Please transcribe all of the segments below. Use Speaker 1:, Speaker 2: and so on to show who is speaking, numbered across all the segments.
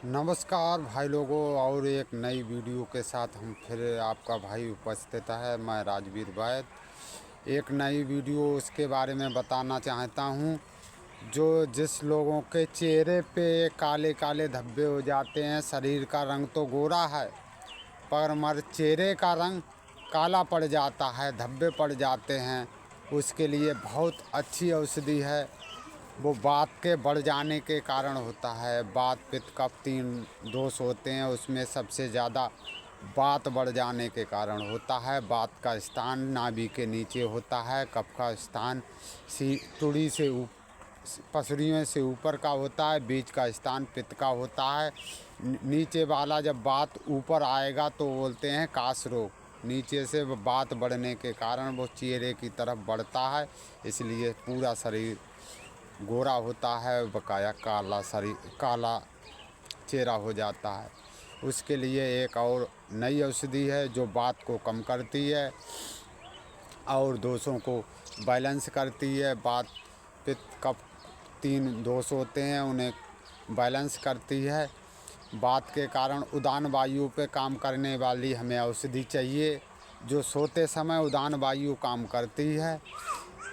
Speaker 1: नमस्कार भाई लोगों, और एक नई वीडियो के साथ हम फिर आपका भाई उपस्थित है। मैं राजवीर वैद एक नई वीडियो उसके बारे में बताना चाहता हूँ। जो जिस लोगों के चेहरे पे काले काले धब्बे हो जाते हैं, शरीर का रंग तो गोरा है पर मर चेहरे का रंग काला पड़ जाता है, धब्बे पड़ जाते हैं, उसके लिए बहुत अच्छी औषधि है। वो वात के बढ़ जाने के कारण होता है। वात पित्त कफ तीन दोष होते हैं, उसमें सबसे ज़्यादा वात बढ़ जाने के कारण होता है। वात का स्थान नाभि के नीचे होता है, कफ का स्थान तुड़ी से पसलियों से ऊपर का होता है, बीच का स्थान पित्त का होता है। नीचे वाला जब वात ऊपर आएगा तो बोलते हैं काश रोग। नीचे से वो वात बढ़ने के कारण वो चेहरे की तरफ बढ़ता है, इसलिए पूरा शरीर गोरा होता है, बकाया काला शरीर काला चेहरा हो जाता है। उसके लिए एक और नई औषधि है जो वात को कम करती है और दोषों को बैलेंस करती है। वात पित्त कफ तीन दोष होते हैं, उन्हें बैलेंस करती है। वात के कारण उदान वायु पे काम करने वाली हमें औषधि चाहिए। जो सोते समय उदान वायु काम करती है।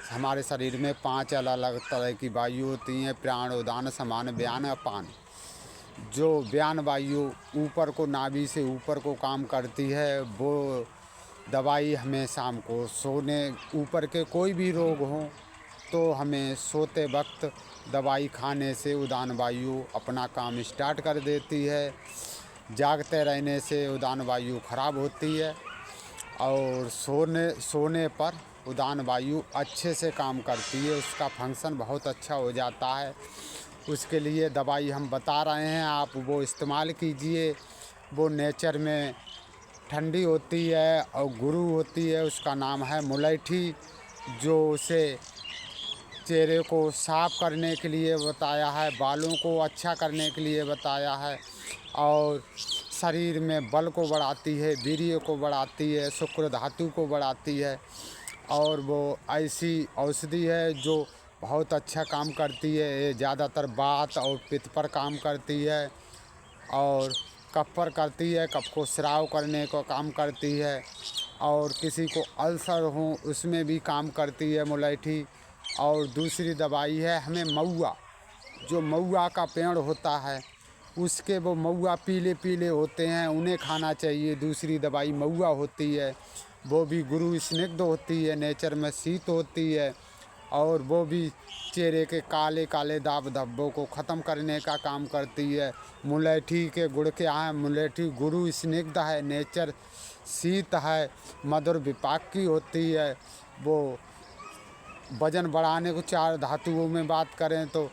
Speaker 1: हमारे शरीर में 5 अलग अलग तरह की वायु होती हैं: प्राण, उदान, समान, व्यान, अपान। जो व्यान वायु ऊपर को नाभि से ऊपर को काम करती है, वो दवाई हमें शाम को सोने ऊपर के कोई भी रोग हो तो हमें सोते वक्त दवाई खाने से उदान वायु अपना काम स्टार्ट कर देती है। जागते रहने से उदान वायु खराब होती है और सोने पर उदान वायु अच्छे से काम करती है, उसका फंक्शन बहुत अच्छा हो जाता है। उसके लिए दवाई हम बता रहे हैं, आप वो इस्तेमाल कीजिए। वो नेचर में ठंडी होती है और गुरु होती है, उसका नाम है मुलैठी। जो उसे चेहरे को साफ करने के लिए बताया है, बालों को अच्छा करने के लिए बताया है और शरीर में बल को बढ़ाती है, वीर्य को बढ़ाती है, शुक्र धातु को बढ़ाती है। और वो ऐसी औषधि है जो बहुत अच्छा काम करती है। ये ज़्यादातर वात और पित्त पर काम करती है और कफ पर करती है, कफ को स्राव करने को काम करती है और किसी को अल्सर हो उसमें भी काम करती है मुलैठी। और दूसरी दवाई है हमें महुआ, जो महुआ का पेड़ होता है उसके वो महुआ पीले पीले होते हैं, उन्हें खाना चाहिए। दूसरी दवाई महुआ होती है, वो भी गुरु स्निग्ध होती है, नेचर में शीत होती है और वो भी चेहरे के काले काले दाग धब्बों को ख़त्म करने का काम करती है। मुलैठी के गुण क्या है? मुलैठी गुरु स्निग्ध है, नेचर शीत है, मधुर विपाक की होती है। वो वजन बढ़ाने को 4 धातुओं में बात करें तो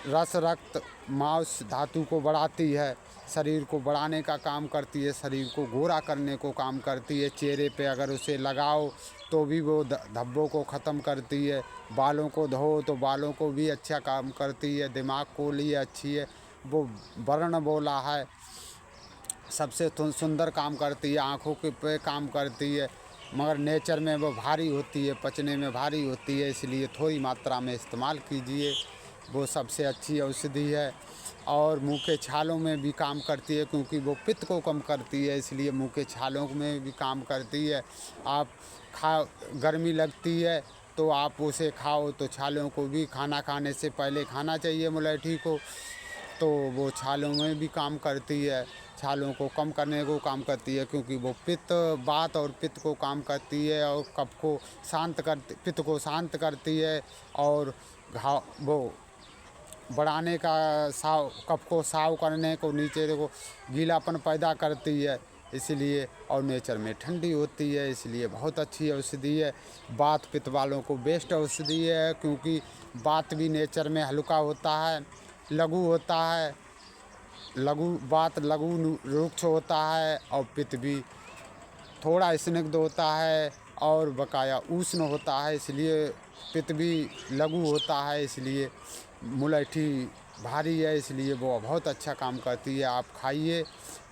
Speaker 1: रस, रक्त, मांस धातु को बढ़ाती है, शरीर को बढ़ाने का काम करती है, शरीर को गोरा करने को काम करती है। चेहरे पे अगर उसे लगाओ तो भी वो धब्बों को ख़त्म करती है। बालों को धो तो बालों को भी अच्छा काम करती है। दिमाग को लिए अच्छी है। वो वर्ण बोला है, सबसे सुंदर काम करती है। आँखों के पे काम करती है, मगर नेचर में वो भारी होती है, पचने में भारी होती है, इसलिए थोड़ी मात्रा में इस्तेमाल कीजिए। वो सबसे अच्छी औषधि है। और मुंह के छालों में भी काम करती है, क्योंकि वो पित्त को कम करती है, इसलिए मुंह के छालों में भी काम करती है। आप गर्मी लगती है तो आप उसे खाओ तो छालों को भी खाना खाने से पहले खाना चाहिए मुलैठी को, तो वो छालों में भी काम करती है, छालों को कम करने को काम करती है, क्योंकि वो पित्त वात और पित्त को काम करती है और कफ को शांत करती, पित्त को शांत करती है और घाव वो बढ़ाने का साव, कफ को साव करने को, नीचे को गीलापन पैदा करती है इसलिए। और नेचर में ठंडी होती है, इसलिए बहुत अच्छी औषधि है। वात पित्त वालों को बेस्ट औषधि है, क्योंकि वात भी नेचर में हल्का होता है, लघु होता है। वात लघु रुक्ष होता है और पित्त भी थोड़ा स्निग्ध होता है और बकाया उष्ण होता है, इसलिए पित्त भी लघु होता है। इसलिए मुलैठी भारी है, इसलिए वो बहुत अच्छा काम करती है। आप खाइए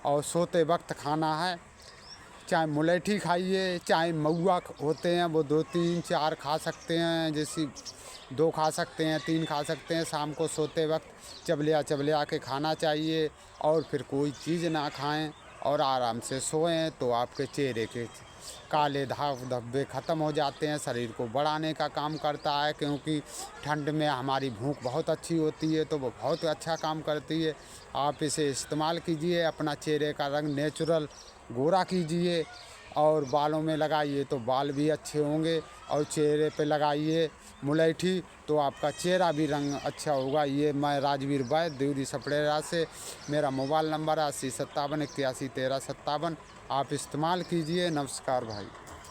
Speaker 1: और सोते वक्त खाना है, चाहे मुलैठी खाइए चाहे महुआ होते हैं, वो 2 3 4 खा सकते हैं। जैसी 2 खा सकते हैं, 3 खा सकते हैं। शाम को सोते वक्त चबलिया के खाना चाहिए और फिर कोई चीज़ ना खाएं और आराम से सोएं, तो आपके चेहरे के काले दाग धब्बे ख़त्म हो जाते हैं। शरीर को बढ़ाने का काम करता है, क्योंकि ठंड में हमारी भूख बहुत अच्छी होती है, तो वो बहुत अच्छा काम करती है। आप इसे इस्तेमाल कीजिए, अपना चेहरे का रंग नेचुरल गोरा कीजिए और बालों में लगाइए तो बाल भी अच्छे होंगे। और चेहरे पे लगाइए मुलैठी, तो आपका चेहरा भी रंग अच्छा होगा। ये मैं राजवीर वैद्य देवरी सपड़ेरा से, मेरा मोबाइल नंबर है 8057 81 13 57। आप इस्तेमाल कीजिए। नमस्कार भाई।